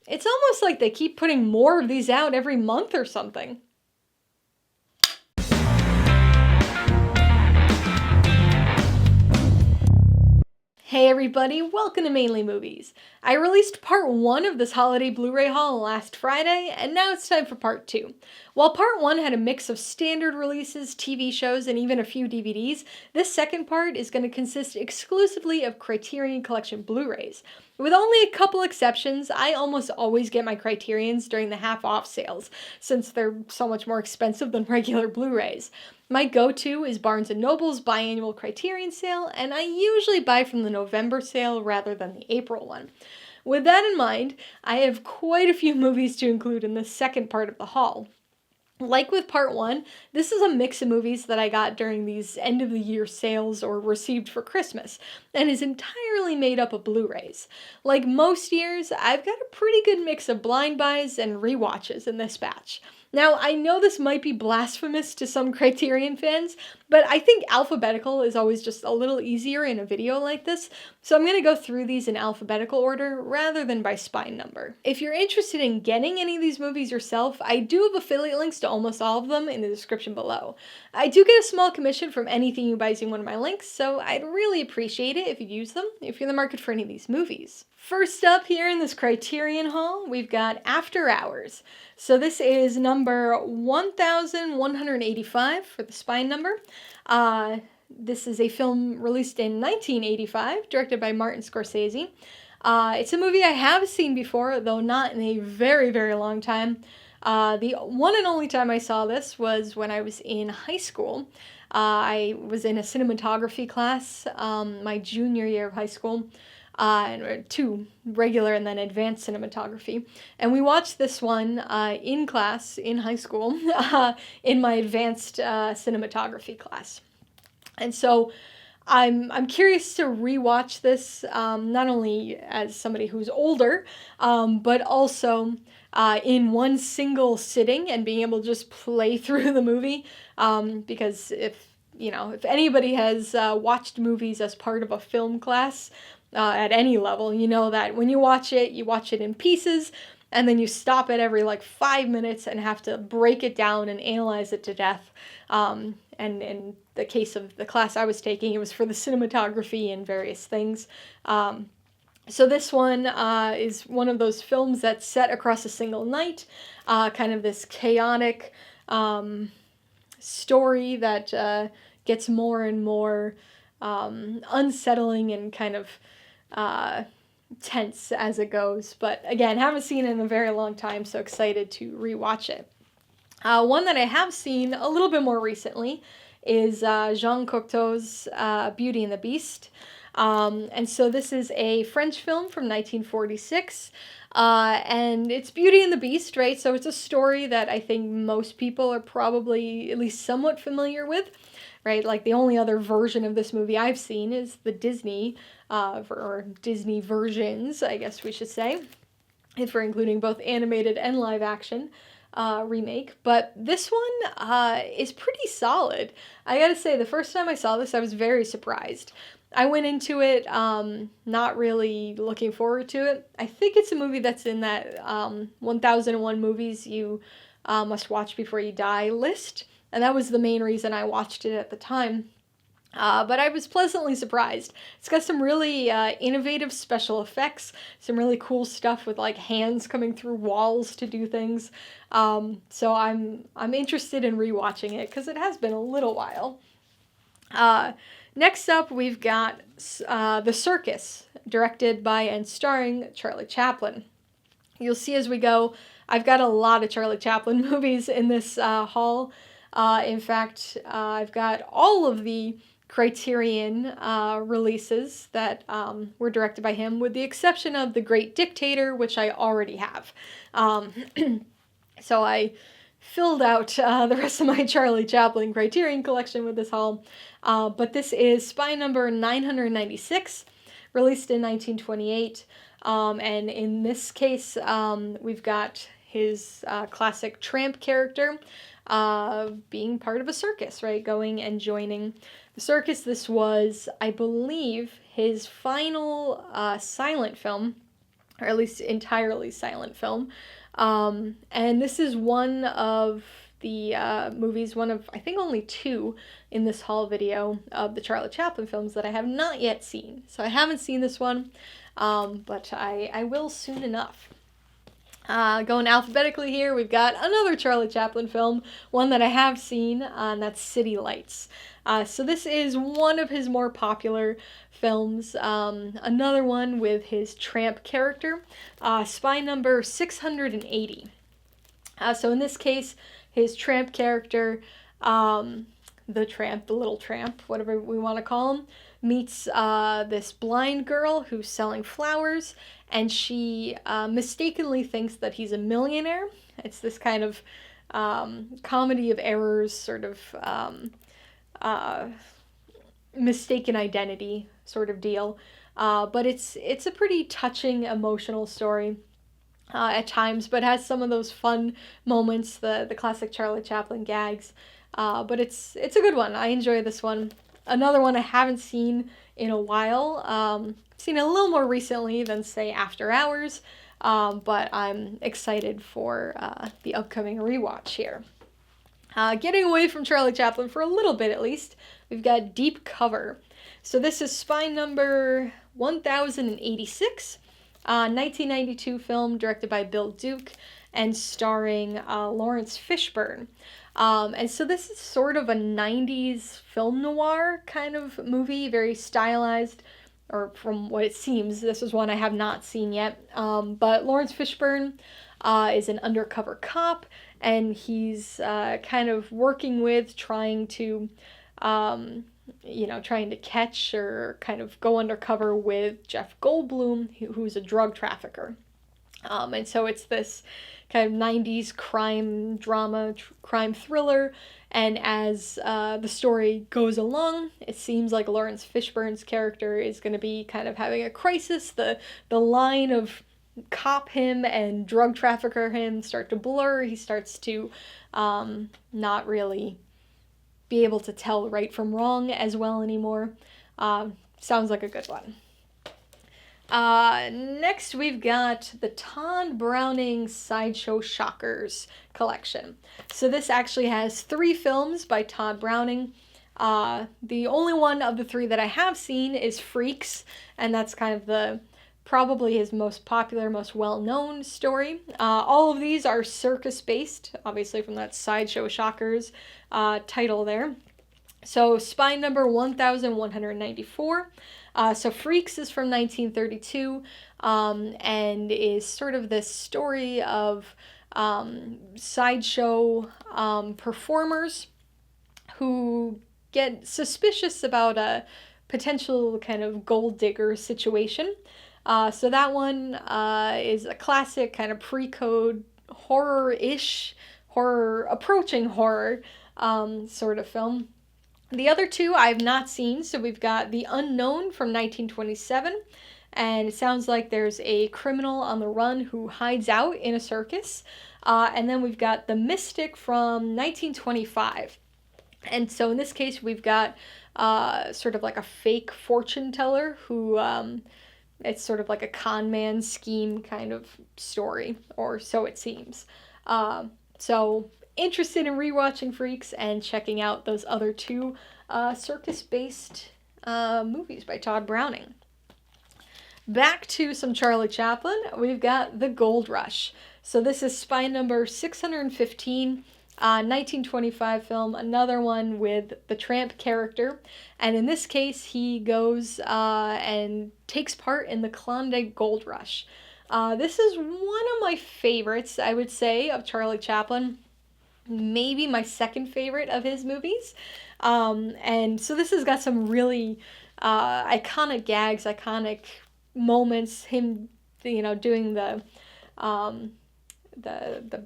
It's almost like they keep putting more of these out every month or something. Hey everybody, welcome to Mainely Movies. I released part 1 of this holiday Blu-ray haul last Friday, and now it's time for part 2. While part 1 had a mix of standard releases, TV shows, and even a few DVDs, this second part is going to consist exclusively of Criterion Collection Blu-rays. With only a couple exceptions, I almost always get my Criterions during the half-off sales, since they're so much more expensive than regular Blu-rays. My go-to is Barnes & Noble's biannual Criterion sale, and I usually buy from the November sale rather than the April one. With that in mind, I have quite a few movies to include in the second part of the haul. Like with part 1, this is a mix of movies that I got during these end-of-the-year sales or received for Christmas, and is entirely made up of Blu-rays. Like most years, I've got a pretty good mix of blind buys and rewatches in this batch. Now, I know this might be blasphemous to some Criterion fans, but I think alphabetical is always just a little easier in a video like this, so I'm going to go through these in alphabetical order rather than by spine number. If you're interested in getting any of these movies yourself, I do have affiliate links to almost all of them in the description below. I do get a small commission from anything you buy using one of my links, so I'd really appreciate it if you use them if you're in the market for any of these movies. First up here in this Criterion haul, we've got After Hours. So this is number 1185 for the spine number. This is a film released in 1985, directed by Martin Scorsese. It's a movie I have seen before, though not in a very, very long time. The one and only time I saw this was when I was in high school. I was in a cinematography class my junior year of high school. And 2 regular and then advanced cinematography. And we watched this one in class, in high school, in my advanced cinematography class. And so I'm curious to rewatch this, not only as somebody who's older, but also in one single sitting and being able to just play through the movie, because if anybody has watched movies as part of a film class, at any level, you know that when you watch it in pieces, and then you stop it every 5 minutes and have to break it down and analyze it to death. And in the case of the class I was taking, it was for the cinematography and various things. So this one is one of those films that's set across a single night, kind of this chaotic story that gets more and more unsettling and kind of tense as it goes. But again, haven't seen it in a very long time, so excited to rewatch it. One that I have seen a little bit more recently is Jean Cocteau's Beauty and the Beast. And so this is a French film from 1946, and it's Beauty and the Beast, right? So it's a story that I think most people are probably at least somewhat familiar with, right? Like the only other version of this movie I've seen is the Disney, or Disney versions, I guess we should say, if we're including both animated and live action remake. But this one is pretty solid. I gotta say, the first time I saw this, I was very surprised. I went into it not really looking forward to it. I think it's a movie that's in that 1001 movies you must watch before you die list. And that was the main reason I watched it at the time. But I was pleasantly surprised. It's got some really innovative special effects, some really cool stuff with hands coming through walls to do things. So I'm interested in rewatching it because it has been a little while. Next up, we've got The Circus, directed by and starring Charlie Chaplin. You'll see as we go, I've got a lot of Charlie Chaplin movies in this haul. In fact, I've got all of the Criterion releases that were directed by him, with the exception of The Great Dictator, which I already have. So I filled out the rest of my Charlie Chaplin Criterion collection with this haul. But this is spine number 996, released in 1928. And in this case, we've got his classic tramp character being part of a circus, right? Going and joining the circus. This was, I believe, his final silent film or at least entirely silent film. And this is one of the movies, one of, I think, only two in this haul video of the Charlie Chaplin films that I have not yet seen. So I haven't seen this one, but I will soon enough. Going alphabetically here, we've got another Charlie Chaplin film, one that I have seen, and that's City Lights. So this is one of his more popular films, another one with his tramp character, spy number 680. So in this case, his tramp character, the tramp, the little tramp, whatever we want to call him, meets this blind girl who's selling flowers, and she mistakenly thinks that he's a millionaire. It's this kind of comedy of errors, sort of mistaken identity sort of deal. But it's a pretty touching, emotional story at times, but has some of those fun moments, the classic Charlie Chaplin gags. But it's a good one. I enjoy this one. Another one I haven't seen in a while. Seen it a little more recently than, say, After Hours, but I'm excited for the upcoming rewatch here. Getting away from Charlie Chaplin for a little bit at least, we've got Deep Cover. So this is spy number 1086, 1992 film directed by Bill Duke and starring Lawrence Fishburne. And so this is sort of a 90s film noir kind of movie, very stylized, or from what it seems. This is one I have not seen yet. But Lawrence Fishburne is an undercover cop, and he's kind of working with, trying to catch or kind of go undercover with Jeff Goldblum, who's a drug trafficker. And so it's this kind of 90s crime drama, crime thriller, and as the story goes along, it seems like Lawrence Fishburne's character is going to be kind of having a crisis. The line of cop him and drug trafficker him start to blur. He starts to not really be able to tell right from wrong as well anymore. Sounds like a good one. Next we've got the Todd Browning Sideshow Shockers collection. So this actually has 3 films by Todd Browning. The only one of the 3 that I have seen is Freaks, and that's kind of probably his most popular, most well-known story. All of these are circus-based, obviously from that Sideshow Shockers title there. So spy number 1194. So Freaks is from 1932, and is sort of this story of sideshow performers who get suspicious about a potential kind of gold digger situation. So that one is a classic kind of pre-code horror-ish, approaching horror sort of film. The other 2 I have not seen, so we've got The Unknown from 1927, and it sounds like there's a criminal on the run who hides out in a circus, and then we've got The Mystic from 1925. And so in this case, we've got sort of like a fake fortune teller who, it's sort of like a con man scheme kind of story, or so it seems. So interested in rewatching Freaks and checking out those other 2 circus-based movies by Todd Browning. Back to some Charlie Chaplin, we've got The Gold Rush. So this is spy number 615, 1925 film, another one with the tramp character. And in this case, he goes and takes part in the Klondike Gold Rush. This is one of my favorites, I would say, of Charlie Chaplin. Maybe my second favorite of his movies. And so this has got some really iconic gags, iconic moments. Him, doing the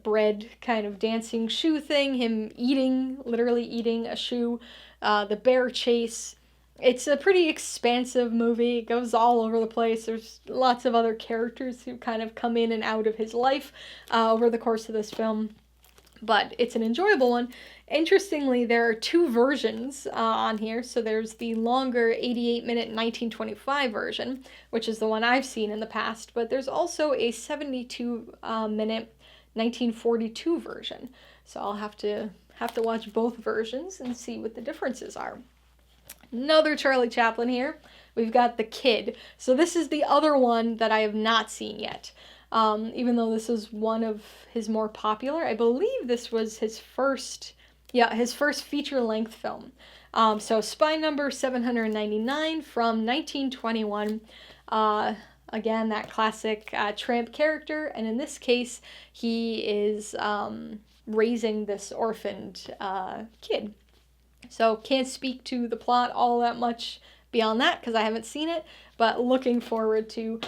bread kind of dancing shoe thing, him literally eating a shoe, the bear chase. It's a pretty expansive movie. It goes all over the place. There's lots of other characters who kind of come in and out of his life over the course of this film. but it's an enjoyable one. Interestingly, there are two versions on here. So there's the longer 88-minute 1925 version, which is the one I've seen in the past, but there's also a 72-minute 1942 version. So I'll have to watch both versions and see what the differences are. Another Charlie Chaplin here. We've got The Kid. So this is the other one that I have not seen yet. Even though this is one of his more popular. I believe this was his first feature-length film. So Spy Number 799 from 1921. Again, that classic tramp character, and in this case, he is raising this orphaned kid. So can't speak to the plot all that much beyond that because I haven't seen it, but looking forward to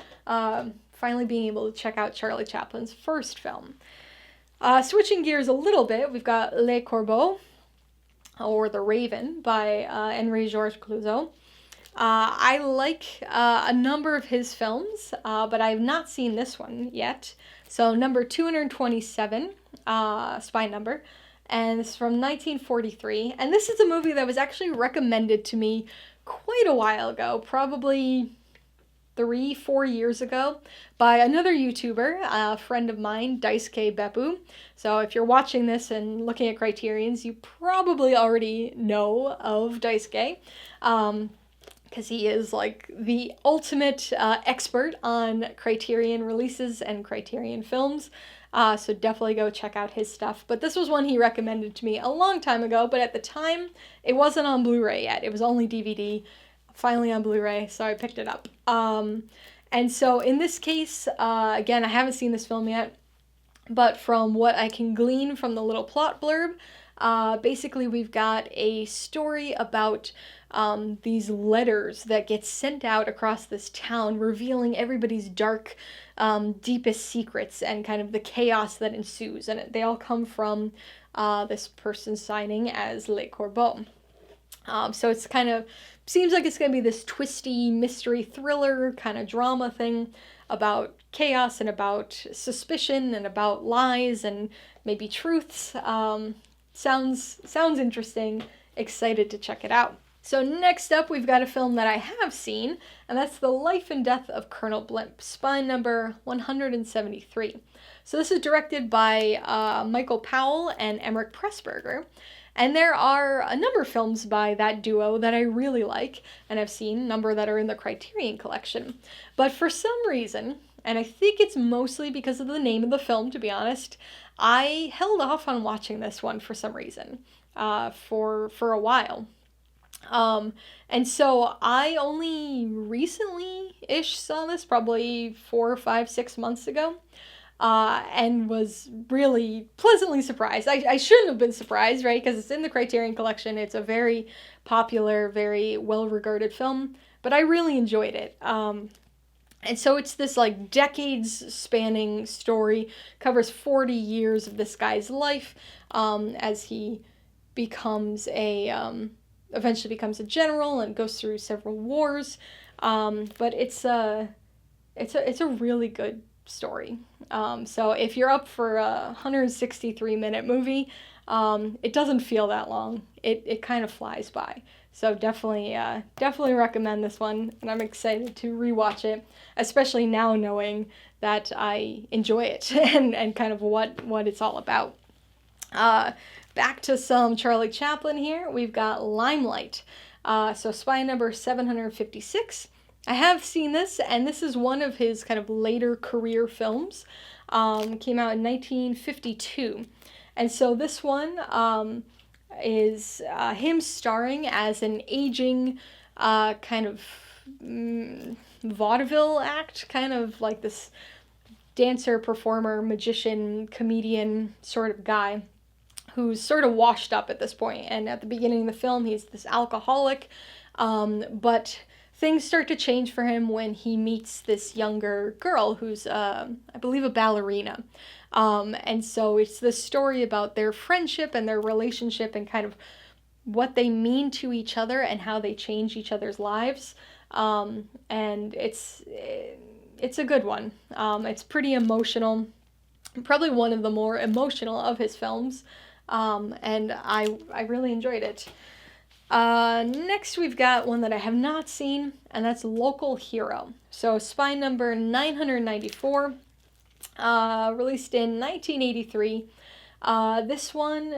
finally being able to check out Charlie Chaplin's first film. Switching gears a little bit, we've got Les Corbeaux, or The Raven, by Henri-Georges Clouzot. I like a number of his films, but I have not seen this one yet. So number 227, Spy Number, and it's from 1943. And this is a movie that was actually recommended to me quite a while ago, probably 3-4 years ago, by another YouTuber, a friend of mine, Daisuke Beppu. So if you're watching this and looking at Criterions, you probably already know of Daisuke, because he is like the ultimate expert on Criterion releases and Criterion films. So definitely go check out his stuff. But this was one he recommended to me a long time ago, but at the time, it wasn't on Blu-ray yet. It was only DVD. Finally on Blu-ray, so I picked it up. And so in this case, again, I haven't seen this film yet, but from what I can glean from the little plot blurb, basically we've got a story about these letters that get sent out across this town, revealing everybody's dark, deepest secrets and kind of the chaos that ensues. And they all come from this person signing as Les Corbeaux. So it's kind of, seems like it's going to be this twisty mystery thriller kind of drama thing about chaos and about suspicion and about lies and maybe truths. Sounds interesting. Excited to check it out. So next up, we've got a film that I have seen, and that's The Life and Death of Colonel Blimp, Spy Number 173. So this is directed by Michael Powell and Emmerich Pressburger. And there are a number of films by that duo that I really like, and I've seen a number that are in the Criterion Collection. But for some reason, and I think it's mostly because of the name of the film, to be honest, I held off on watching this one for some reason, for a while. And so I only recently-ish saw this, probably 4, 5, 6 months ago. And was really pleasantly surprised. I shouldn't have been surprised, right? Because it's in the Criterion Collection. It's a very popular, very well-regarded film, but I really enjoyed it. And so it's this like decades-spanning story, covers 40 years of this guy's life, as he becomes eventually becomes a general and goes through several wars. But it's a really good story. So if you're up for a 163-minute movie, it doesn't feel that long. It kind of flies by. So definitely recommend this one, and I'm excited to rewatch it, especially now knowing that I enjoy it and kind of what it's all about. Back to some Charlie Chaplin here. We've got Limelight. So Spy Number 756. I have seen this, and this is one of his kind of later career films. Came out in 1952. And so this one is him starring as an aging kind of vaudeville act, kind of like this dancer, performer, magician, comedian sort of guy who's sort of washed up at this point. And at the beginning of the film, he's this alcoholic, but things start to change for him when he meets this younger girl who's, I believe, a ballerina. And so it's this story about their friendship and their relationship and kind of what they mean to each other and how they change each other's lives. And it's a good one. It's pretty emotional. Probably one of the more emotional of his films, and I really enjoyed it. Next, we've got one that I have not seen, and that's Local Hero. So, spy number 994, released in 1983. This one,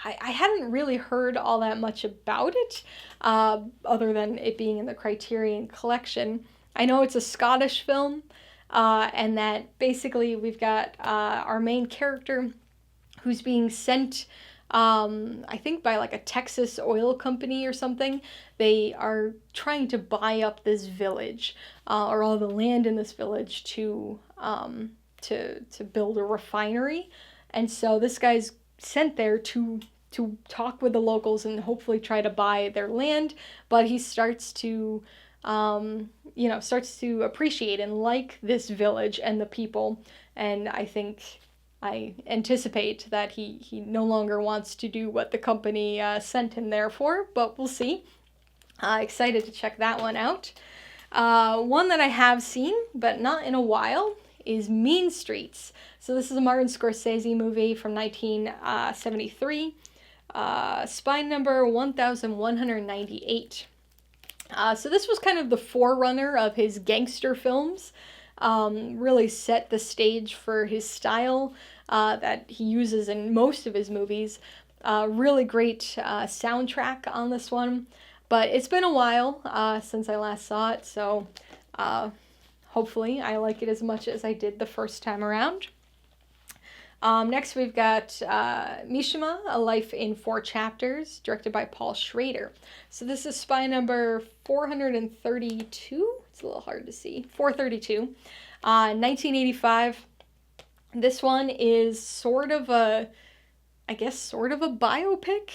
I hadn't really heard all that much about it, other than it being in the Criterion Collection. I know it's a Scottish film, and that basically we've got our main character who's being sent, I think by like a Texas oil company or something. They are trying to buy up this village, or all the land in this village to build a refinery. And so this guy's sent there to talk with the locals and hopefully try to buy their land, but he starts to starts to appreciate and like this village and the people. And I anticipate that he no longer wants to do what the company sent him there for, but we'll see. Excited to check that one out. One that I have seen, but not in a while, is Mean Streets. So this is a Martin Scorsese movie from 1973. Spy number 1198. So this was kind of the forerunner of his gangster films. Really set the stage for his style that he uses in most of his movies. Really great soundtrack on this one. But it's been a while since I last saw it, so hopefully I like it as much as I did the first time around. Next we've got Mishima, A Life in 4 Chapters, directed by Paul Schrader. So this is spy number 432. It's a little hard to see. 432. 1985. This one is sort of a biopic.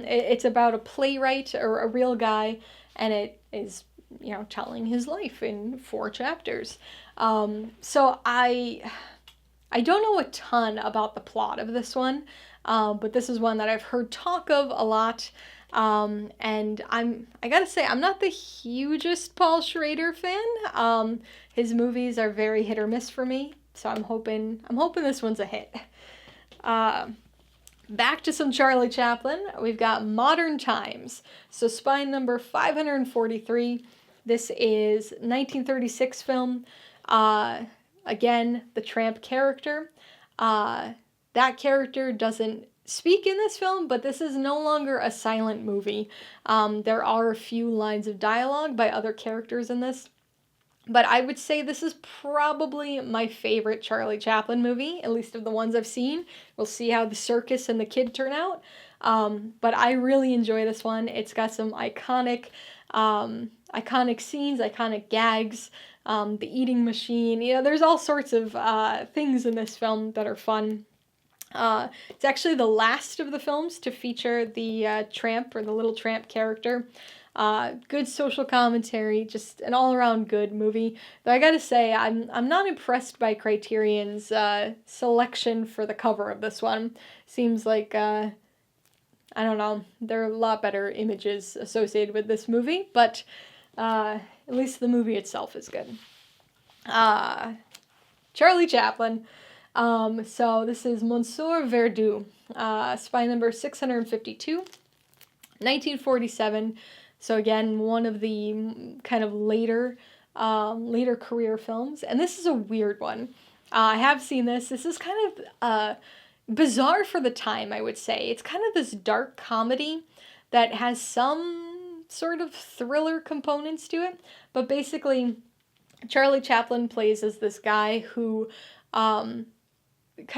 It's about a playwright or a real guy, and it is, telling his life in 4 chapters. So I don't know a ton about the plot of this one, but this is one that I've heard talk of a lot. And I gotta say, I'm not the hugest Paul Schrader fan. His movies are very hit or miss for me, so I'm hoping this one's a hit. Back to some Charlie Chaplin. We've got Modern Times. So spy number 543. This is 1936 film. Again, the tramp character. That character doesn't speak in this film, but this is no longer a silent movie. There are a few lines of dialogue by other characters in this. But I would say this is probably my favorite Charlie Chaplin movie, at least of the ones I've seen. We'll see how the circus and the kid turn out. But I really enjoy this one. It's got some iconic scenes, iconic gags, the eating machine. There's all sorts of things in this film that are fun. It's actually the last of the films to feature the tramp or the little tramp character. Good social commentary, just an all-around good movie. Though I gotta say, I'm not impressed by Criterion's selection for the cover of this one. Seems like, I don't know, there are a lot better images associated with this movie, but at least the movie itself is good. Charlie Chaplin. So this is Monsieur Verdoux, spy number 652, 1947. So again, one of the kind of later career films. And this is a weird one. I have seen this. This is kind of bizarre for the time, I would say. It's kind of this dark comedy that has some sort of thriller components to it. But basically, Charlie Chaplin plays as this guy who kind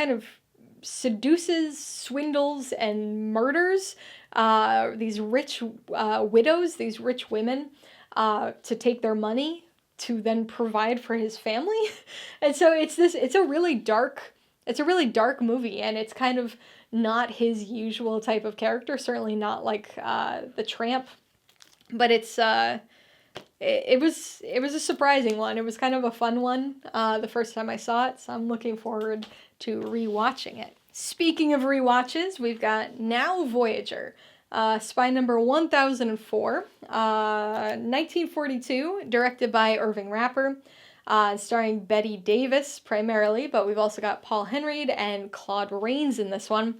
of seduces, swindles, and murders these rich widows, these rich women, to take their money to then provide for his family. And so it's a really dark movie, and it's kind of not his usual type of character, certainly not like the tramp, but it was a surprising one. It was kind of a fun one the first time I saw it, so I'm looking forward to rewatching it. Speaking of rewatches, we've got Now Voyager, spy number 1004, 1942, directed by Irving Rapper. starring Betty Davis primarily, but we've also got Paul Henreid and Claude Rains in this one.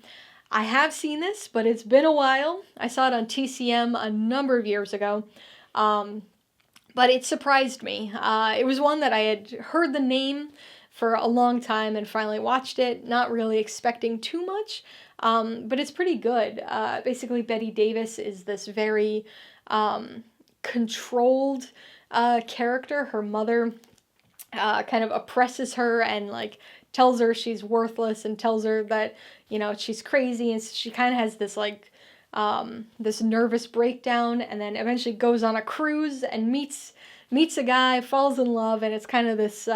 I have seen this, but it's been a while. I saw it on TCM a number of years ago, but it surprised me. It was one that I had heard the name for a long time and finally watched it, not really expecting too much, but it's pretty good. Basically, Betty Davis is this very controlled character. Her mother kind of oppresses her and like tells her she's worthless and tells her that, you know, she's crazy, and so she kind of has this like this nervous breakdown, and then eventually goes on a cruise and meets a guy, falls in love, and it's kind of this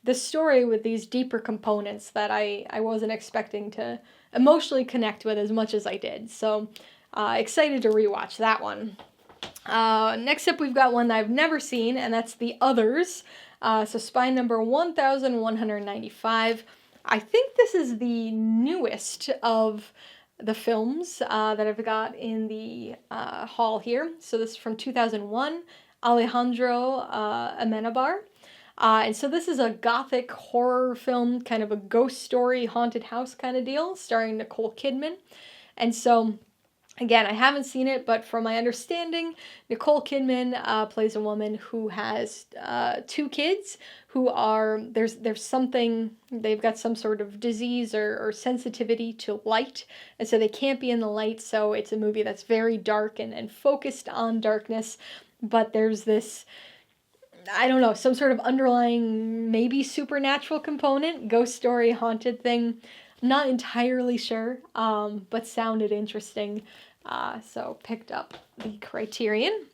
this story with these deeper components that I wasn't expecting to emotionally connect with as much as I did. So excited to rewatch that one. Next up, we've got one that I've never seen, and that's The Others. So spy number 1195. I think this is the newest of the films that I've got in the hall here. So this is from 2001, Alejandro Amenabar. And so this is a gothic horror film, kind of a ghost story, haunted house kind of deal, starring Nicole Kidman. And so, again, I haven't seen it, but from my understanding, Nicole Kidman plays a woman who has 2 kids who are, there's something, they've got some sort of disease or sensitivity to light, and so they can't be in the light, so it's a movie that's very dark and focused on darkness, but there's this, I don't know, some sort of underlying, maybe supernatural component, ghost story, haunted thing. I'm not entirely sure, but sounded interesting. So picked up the Criterion.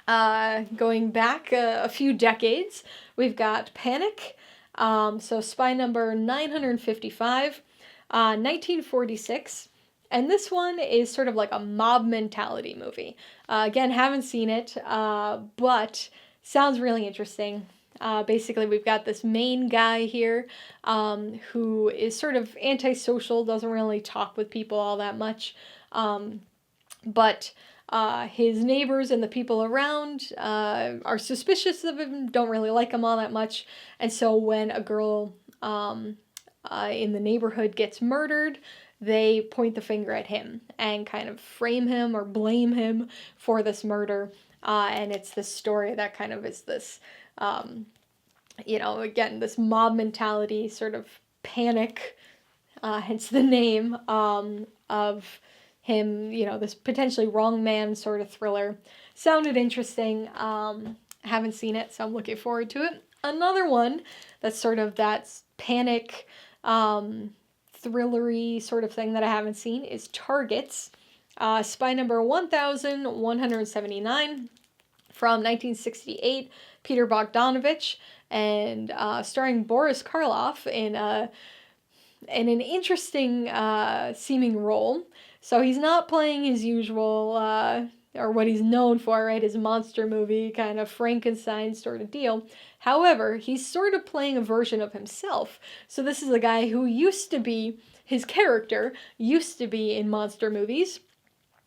Going back a few decades, we've got Panic. So spy number 955, 1946. And this one is sort of like a mob mentality movie. Again, haven't seen it, but sounds really interesting. Basically, we've got this main guy here who is sort of antisocial, doesn't really talk with people all that much. But his neighbors and the people around are suspicious of him, don't really like him all that much. And so when a girl in the neighborhood gets murdered, they point the finger at him and kind of frame him or blame him for this murder. And it's this story that kind of is this, you know, again, this mob mentality, sort of panic, hence the name, of him, you know, this potentially wrong man sort of thriller. Sounded interesting. Haven't seen it, so I'm looking forward to it. Another one that's sort of that panic, thrillery sort of thing that I haven't seen is Targets. Spy number 1179 from 1968, Peter Bogdanovich, and starring Boris Karloff in an interesting seeming role. So he's not playing his usual, or what he's known for, right, his monster movie kind of Frankenstein sort of deal. However, he's sort of playing a version of himself. So this is a guy who used to be, his character used to be in monster movies.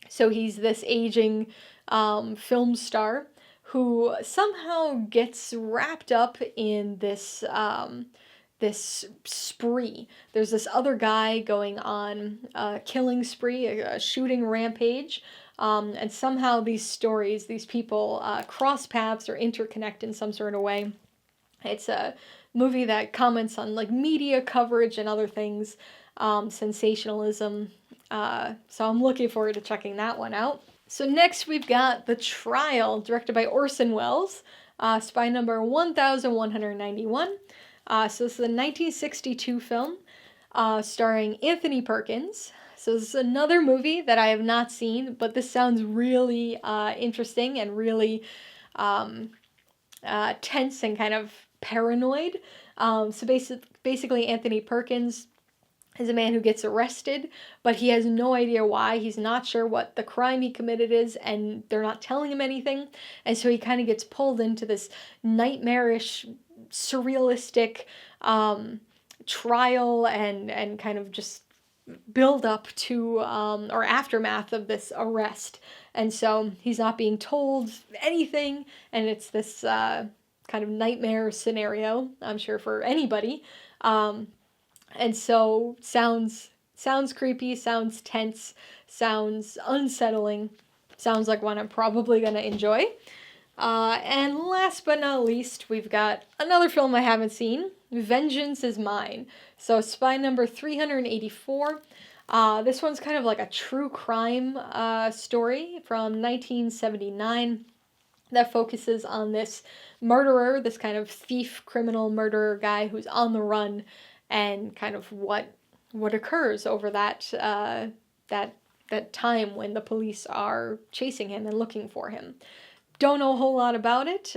So he's this aging film star who somehow gets wrapped up in this this spree. There's this other guy going on a killing spree, a shooting rampage, and somehow these stories, these people cross paths or interconnect in some sort of way. It's a movie that comments on like media coverage and other things, sensationalism. So I'm looking forward to checking that one out. So next we've got The Trial, directed by Orson Welles, spy number 1191. So this is a 1962 film, starring Anthony Perkins. So this is another movie that I have not seen, but this sounds really interesting and really tense and kind of paranoid. So basically Anthony Perkins is a man who gets arrested, but he has no idea why. He's not sure what the crime he committed is, and they're not telling him anything. And so he kind of gets pulled into this nightmarish, surrealistic trial and kind of just build up to or aftermath of this arrest. And so he's not being told anything, and it's this kind of nightmare scenario, I'm sure, for anybody. And so sounds creepy, sounds tense, sounds unsettling, sounds like one I'm probably going to enjoy. And last but not least, we've got another film I haven't seen, Vengeance is Mine. So spy number 384. This one's kind of like a true crime story from 1979 that focuses on this murderer, this kind of thief, criminal murderer guy who's on the run, and kind of what occurs over that time when the police are chasing him and looking for him. Don't know a whole lot about it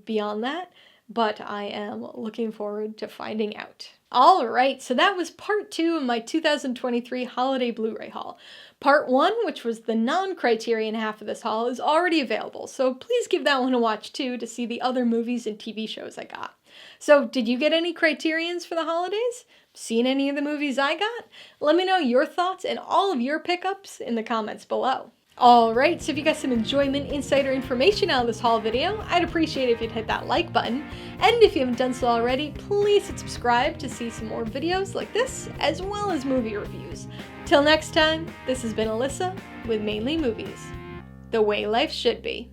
beyond that, but I am looking forward to finding out. Alright, so that was part 2 of my 2023 holiday Blu-ray haul. Part 1, which was the non-Criterion half of this haul, is already available, so please give that one a watch too to see the other movies and TV shows I got. So, did you get any Criterions for the holidays? Seen any of the movies I got? Let me know your thoughts and all of your pickups in the comments below. Alright, so if you got some enjoyment, insight, or information out of this haul video, I'd appreciate it if you'd hit that like button. And if you haven't done so already, please hit subscribe to see some more videos like this, as well as movie reviews. Till next time, this has been Alyssa with Mainely Movies. The way life should be.